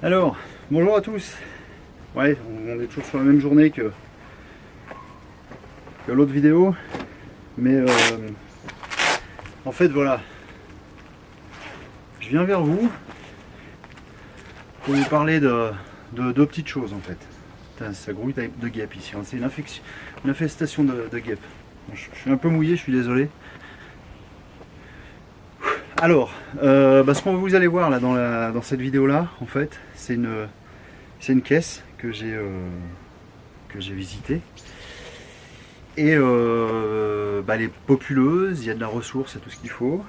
Alors, bonjour à tous. Ouais, on est toujours sur la même journée que l'autre vidéo. Mais en fait, voilà. Je viens vers vous pour vous parler de deux petites choses en fait. Putain, ça grouille de guêpes ici. C'est une infestation de guêpes. Bon, je suis un peu mouillé, je suis désolé. Alors, ce qu'on vous allez voir là dans cette vidéo là, en fait, c'est une caisse que j'ai visitée. Et elle est populeuse, il y a de la ressource, il y a tout ce qu'il faut.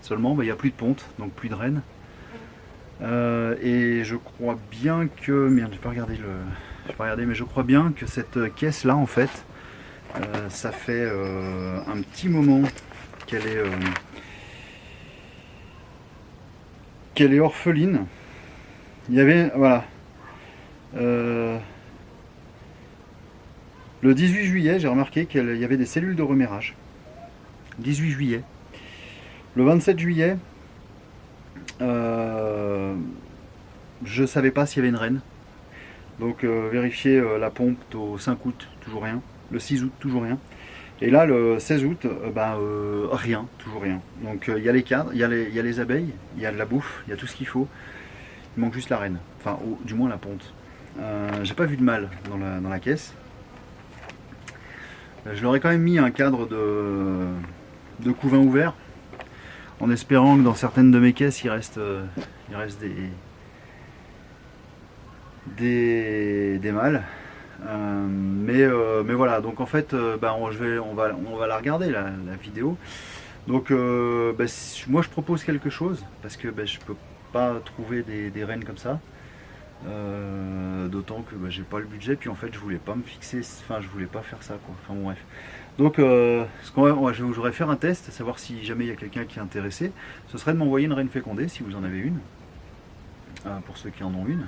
Seulement, il n'y a plus de ponte, donc plus de rennes. Et je crois bien que... Merde, j'ai pas regardé, mais je crois bien que cette caisse-là, en fait, ça fait un petit moment qu'elle est orpheline. Il y avait... Voilà. Le 18 juillet, j'ai remarqué qu'il y avait des cellules de remérage. 18 juillet. Le 27 juillet, je savais pas s'il y avait une reine. Donc vérifier la pompe au 5 août, toujours rien. Le 6 août, toujours rien. Et là, le 16 août, rien, toujours rien. Donc il y a les cadres, il y a les abeilles, il y a de la bouffe, il y a tout ce qu'il faut. Il manque juste la reine. Enfin, du moins la ponte. J'ai pas vu de mal dans la caisse. Je leur ai quand même mis un cadre de couvain ouvert, en espérant que dans certaines de mes caisses il reste des mâles. Mais voilà, donc en fait on va la regarder la vidéo. Donc moi je propose quelque chose parce que je peux pas trouver des reines comme ça. D'autant que j'ai pas le budget, puis en fait je voulais pas me fixer, enfin je voulais pas faire ça quoi. Enfin bon, bref. Donc je voudrais faire un test, savoir si jamais il y a quelqu'un qui est intéressé, ce serait de m'envoyer une reine fécondée si vous en avez une, pour ceux qui en ont une.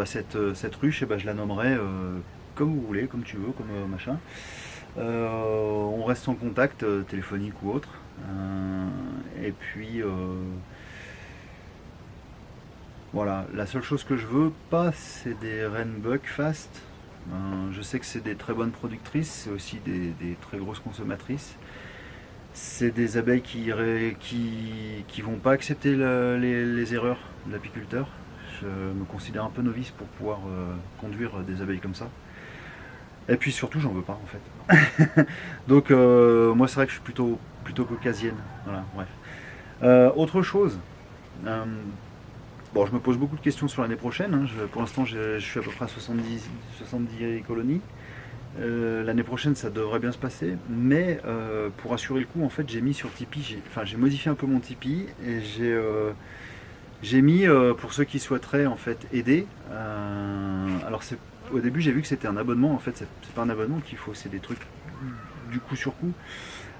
Cette ruche, je la nommerai comme vous voulez, comme tu veux, comme machin. On reste en contact téléphonique ou autre. Et puis voilà, la seule chose que je veux pas, c'est des reines buckfast. Je sais que c'est des très bonnes productrices, c'est aussi des très grosses consommatrices. C'est des abeilles qui vont pas accepter les erreurs de l'apiculteur. Je me considère un peu novice pour pouvoir conduire des abeilles comme ça. Et puis surtout, j'en veux pas en fait. Donc moi, c'est vrai que je suis plutôt caucasienne. Voilà, bref. Autre chose. Bon, je me pose beaucoup de questions sur l'année prochaine. Hein. Pour l'instant, je suis à peu près à 70 colonies. L'année prochaine, ça devrait bien se passer. Mais pour assurer le coup, en fait, j'ai mis sur Tipeee, j'ai modifié un peu mon Tipeee et j'ai mis pour ceux qui souhaiteraient en fait aider. Alors, au début, j'ai vu que c'était un abonnement. En fait, c'est pas un abonnement qu'il faut, c'est des trucs du coup sur coup.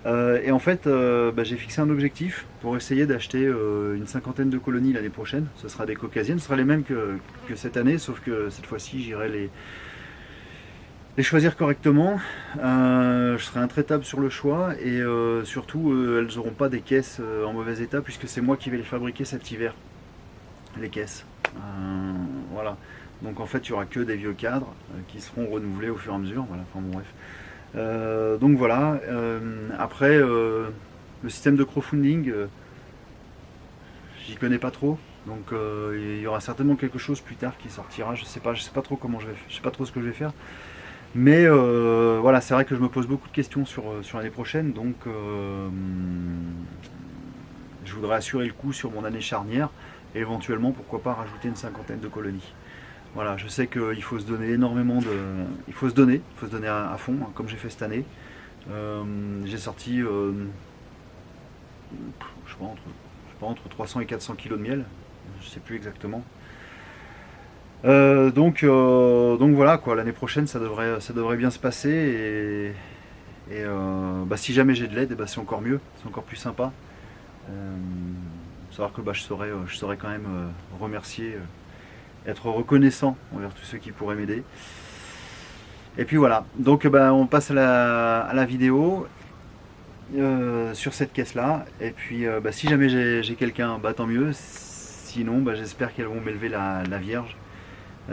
Et en fait, j'ai fixé un objectif pour essayer d'acheter une cinquantaine de colonies l'année prochaine. Ce sera des caucasiennes, ce sera les mêmes que cette année, sauf que cette fois-ci, j'irai les choisir correctement. Je serai intraitable sur le choix et surtout, elles n'auront pas des caisses en mauvais état puisque c'est moi qui vais les fabriquer cet hiver, les caisses. Voilà. Donc en fait, il n'y aura que des vieux cadres qui seront renouvelés au fur et à mesure. Voilà. Enfin bon, bref. Donc voilà. Après, le système de crowdfunding, j'y connais pas trop. Donc il y aura certainement quelque chose plus tard qui sortira. Je sais pas trop je sais pas trop ce que je vais faire. Mais voilà, c'est vrai que je me pose beaucoup de questions sur l'année prochaine. Donc je voudrais assurer le coup sur mon année charnière et éventuellement, pourquoi pas, rajouter une cinquantaine de colonies. Voilà, je sais qu'il faut se donner énormément de... Il faut se donner à fond, hein, comme j'ai fait cette année. J'ai sorti, je sais pas, entre 300 et 400 kilos de miel. Je sais plus exactement. Donc voilà, quoi, l'année prochaine, ça devrait bien se passer. Et si jamais j'ai de l'aide, c'est encore mieux, c'est encore plus sympa. Savoir que je saurais quand même remercier, être reconnaissant envers tous ceux qui pourraient m'aider. Et puis voilà, donc on passe à la vidéo sur cette caisse là. Et puis si jamais j'ai quelqu'un, tant mieux. Sinon, bah, j'espère qu'elles vont m'élever la Vierge.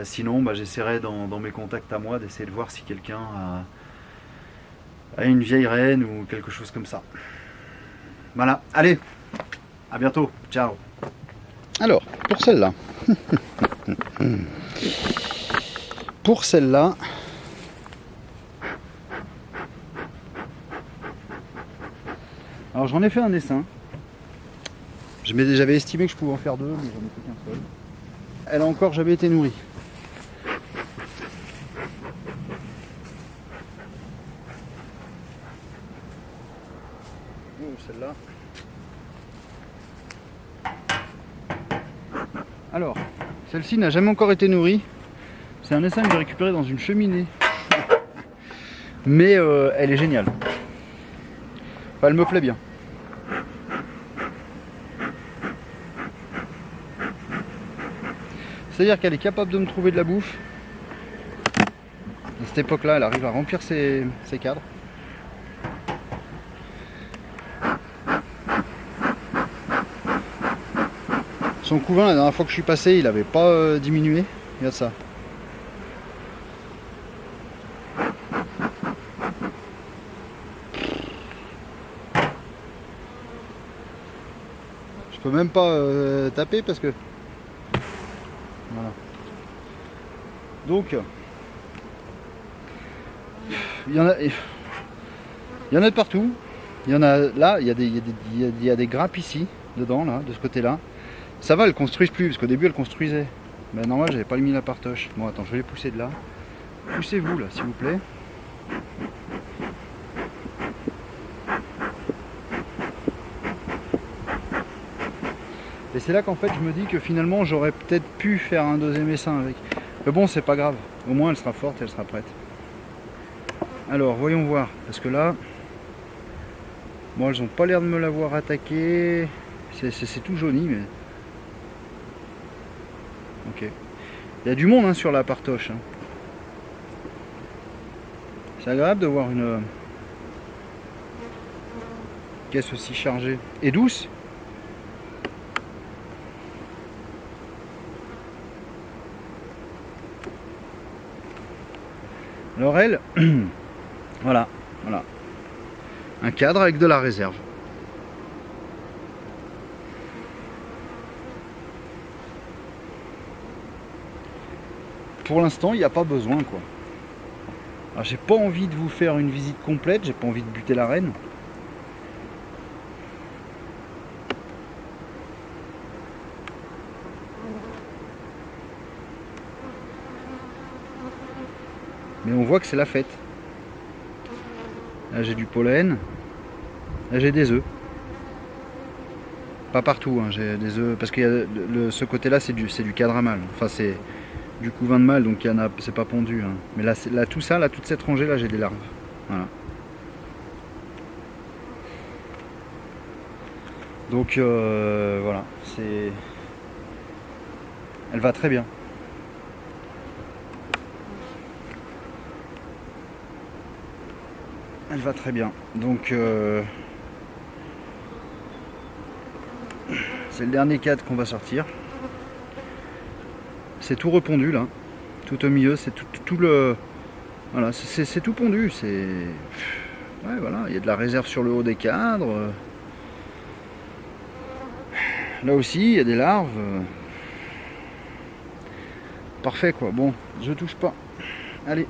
Sinon, bah, j'essaierai dans mes contacts à moi d'essayer de voir si quelqu'un a une vieille reine ou quelque chose comme ça. Voilà, allez, à bientôt, ciao. Alors, pour celle-là. Pour celle-là. Alors j'en ai fait un dessin. J'avais estimé que je pouvais en faire deux, mais j'en ai fait qu'un seul. Elle a encore jamais été nourrie. Oh, celle-là. Alors, celle-ci n'a jamais encore été nourrie. C'est un essaim que j'ai récupéré dans une cheminée. Mais elle est géniale. Enfin, elle me plaît bien. C'est-à-dire qu'elle est capable de me trouver de la bouffe. À cette époque-là, elle arrive à remplir ses cadres. Son couvain, la dernière fois que je suis passé, il n'avait pas diminué. Regarde ça. Je peux même pas taper parce que... Voilà. Donc, il y en a de partout. Il y en a là, il y a des grappes ici, dedans, là, de ce côté-là. Ça va, elles construisent plus, parce qu'au début elles construisaient. Mais normal, j'avais pas mis la partoche. Bon, attends, je vais les pousser de là. Poussez-vous là, s'il vous plaît. Et c'est là qu'en fait je me dis que finalement j'aurais peut-être pu faire un deuxième essaim avec. Mais bon, c'est pas grave. Au moins elle sera forte, elle sera prête. Alors, voyons voir. Parce que là, bon, elles ont pas l'air de me l'avoir attaqué. C'est tout jauni, mais... Ok. Il y a du monde hein, sur la partoche. Hein. C'est agréable de voir une caisse aussi chargée et douce. Alors elle, voilà. Un cadre avec de la réserve. Pour l'instant, il n'y a pas besoin quoi. Alors j'ai pas envie de vous faire une visite complète, j'ai pas envie de buter la reine. Mais on voit que c'est la fête. Là j'ai du pollen. Là j'ai des œufs. Pas partout, hein, j'ai des œufs. Parce que ce côté-là c'est du cadre à mâle. Enfin c'est du couvain de mâle, donc c'est pas pondu. Hein. Mais là, tout ça, là, toute cette rangée là, j'ai des larves. Voilà. Donc voilà, c'est. Elle va très bien. Elle va très bien. Donc c'est le dernier cadre qu'on va sortir. C'est tout repondu là, tout au milieu, c'est tout le... Voilà, c'est tout pondu, c'est... Ouais, voilà, il y a de la réserve sur le haut des cadres. Là aussi, il y a des larves. Parfait quoi, bon, je touche pas. Allez.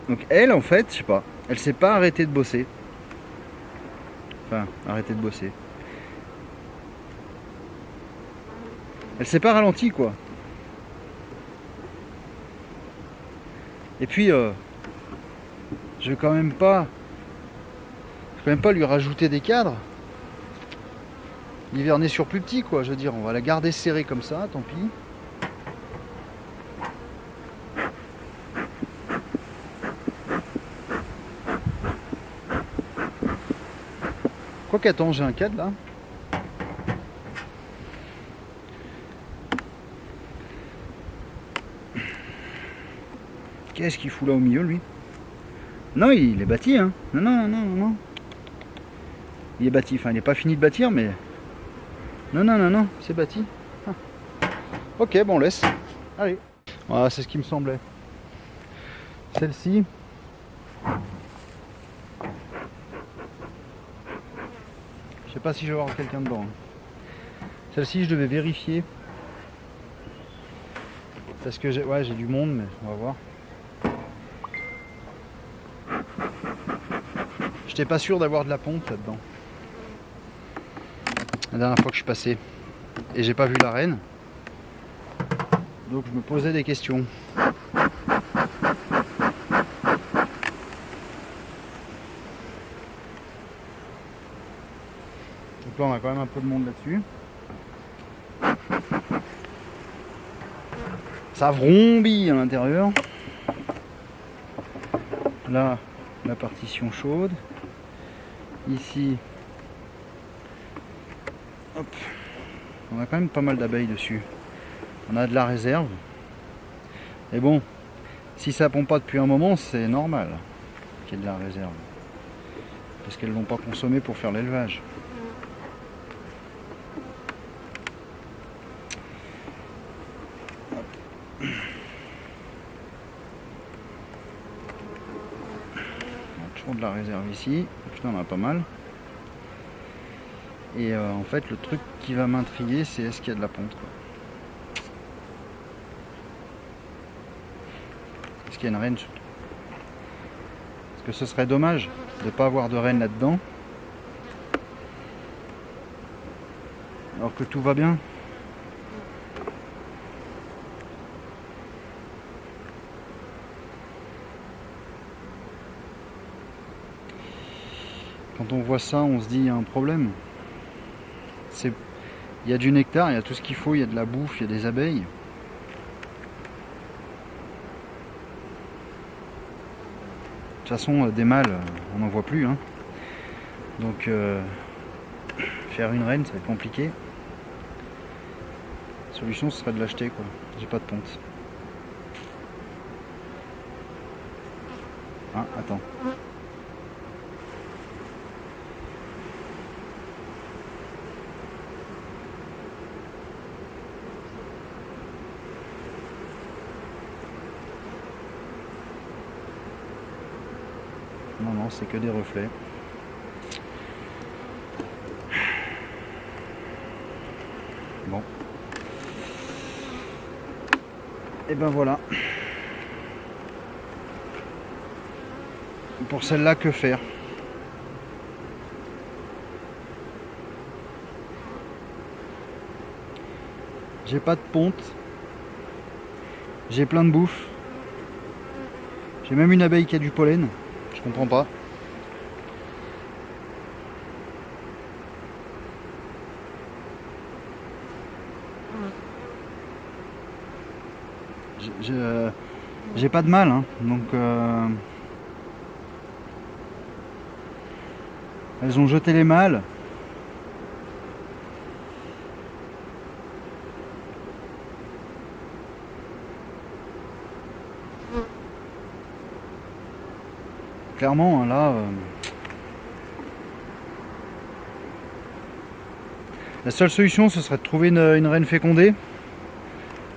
Donc elle, en fait, je sais pas, elle s'est pas arrêtée de bosser. Enfin, arrêter de bosser. Elle s'est pas ralentie quoi. Et puis je vais quand même pas lui rajouter des cadres. Hiverner sur plus petit quoi, je veux dire, on va la garder serrée comme ça, tant pis. Quoi qu'attends, j'ai un cadre là. Qu'est-ce qu'il fout là au milieu, lui? Non, il est bâti, hein. Non. Il est bâti. Enfin, il n'est pas fini de bâtir, mais Non, non, non, non, c'est bâti. Ah. Ok, bon, on laisse. Allez. Voilà, c'est ce qui me semblait. Celle-ci. Je sais pas si je vais avoir quelqu'un dedans. Celle-ci, je devais vérifier. Parce que j'ai du monde, mais on va voir. J'étais pas sûr d'avoir de la ponte là-dedans. La dernière fois que je suis passé. Et j'ai pas vu la reine. Donc je me posais des questions. Donc là on a quand même un peu de monde là-dessus. Ça vrombit à l'intérieur. Là, la partition chaude. Ici, hop, on a quand même pas mal d'abeilles dessus. On a de la réserve. Et bon, si ça pompe pas depuis un moment, c'est normal qu'il y ait de la réserve. Parce qu'elles l'ont pas consommé pour faire l'élevage. Toujours de la réserve ici. Putain, on a pas mal. Et en fait, le truc qui va m'intriguer, c'est est-ce qu'il y a de la ponte, quoi. Est-ce qu'il y a une reine surtout. Parce que ce serait dommage de ne pas avoir de reine là-dedans. Alors que tout va bien. Quand on voit ça, on se dit il y a un problème. Il y a du nectar, il y a tout ce qu'il faut, il y a de la bouffe, il y a des abeilles. De toute façon, des mâles, on n'en voit plus. Hein. Donc, faire une reine, ça va être compliqué. La solution, ce serait de l'acheter, quoi. J'ai pas de ponte. Ah, attends. Non, non, c'est que des reflets. Bon. Et ben voilà. Pour celle-là, que faire? J'ai pas de ponte. J'ai plein de bouffe. J'ai même une abeille qui a du pollen. Je comprends pas. J'ai pas de mal, hein. Donc elles ont jeté les mâles. Clairement, hein, là, la seule solution, ce serait de trouver une reine fécondée.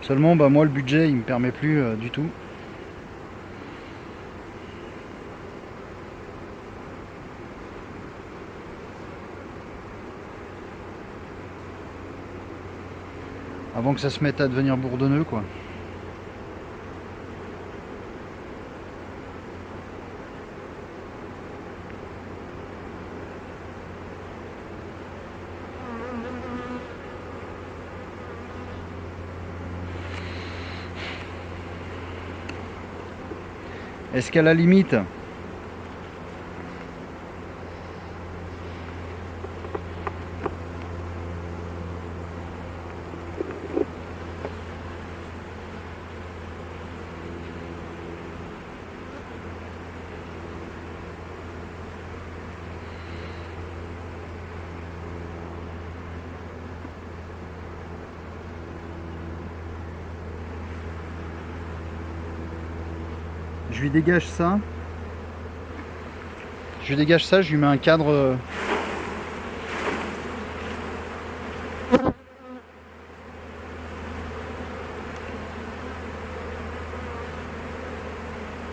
Seulement, bah, moi, le budget, il me permet plus du tout. Avant que ça se mette à devenir bourdonneux, quoi. Est-ce qu'à la limite, je lui dégage ça. Je lui dégage ça, je lui mets un cadre.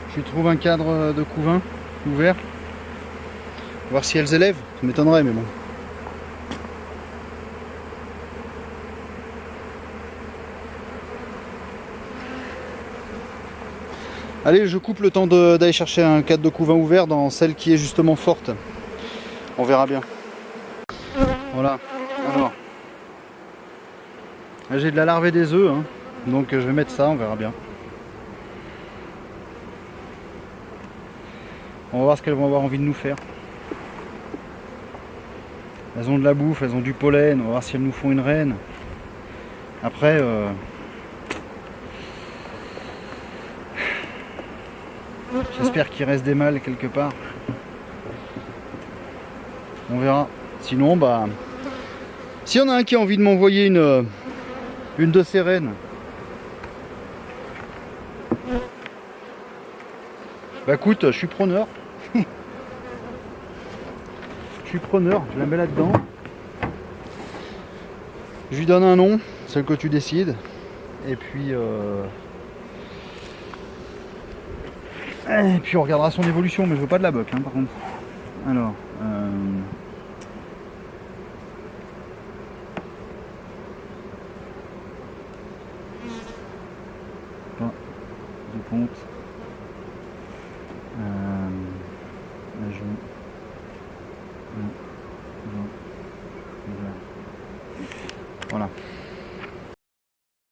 Je lui trouve un cadre de couvain ouvert. Voir si elles élèvent, ça m'étonnerait mais bon. Allez, je coupe le temps d'aller chercher un cadre de couvain ouvert dans celle qui est justement forte. On verra bien. Voilà. Alors, j'ai de la larve et des œufs, hein. Donc je vais mettre ça, on verra bien. On va voir ce qu'elles vont avoir envie de nous faire. Elles ont de la bouffe, elles ont du pollen, on va voir si elles nous font une reine. Après, j'espère qu'il reste des mâles quelque part. On verra. Sinon, bah, s'il y en a un qui a envie de m'envoyer une de ces reines, bah écoute, je suis preneur. Je suis preneur, je la mets là-dedans. Je lui donne un nom, celle que tu décides. Et puis on regardera son évolution, mais je veux pas de la boque, hein, par contre. Alors, pas de ponte.